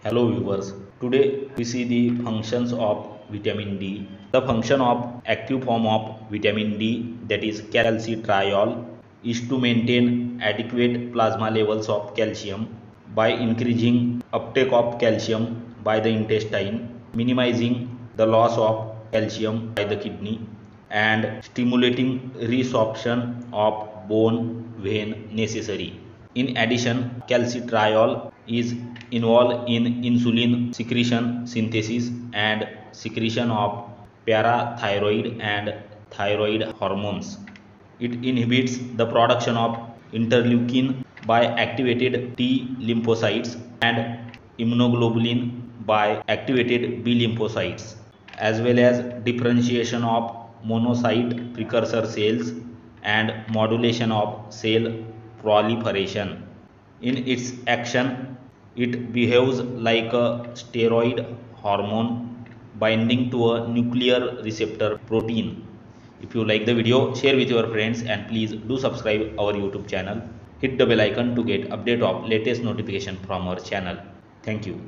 Hello viewers, today we see the functions of vitamin D. The function of active form of vitamin D, that is calcitriol, is to maintain adequate plasma levels of calcium by increasing uptake of calcium by the intestine, minimizing the loss of calcium by the kidney, and stimulating resorption of bone when necessary. In addition, calcitriol is involved in insulin secretion synthesis and secretion of parathyroid and thyroid hormones. It inhibits the production of interleukin by activated T lymphocytes and immunoglobulin by activated B lymphocytes, as well as differentiation of monocyte precursor cells and modulation of cell proliferation. In its action, it behaves like a steroid hormone binding to a nuclear receptor protein. If you like the video, share with your friends and please do subscribe our YouTube channel. Hit the bell icon to get update of latest notification from our channel. Thank you.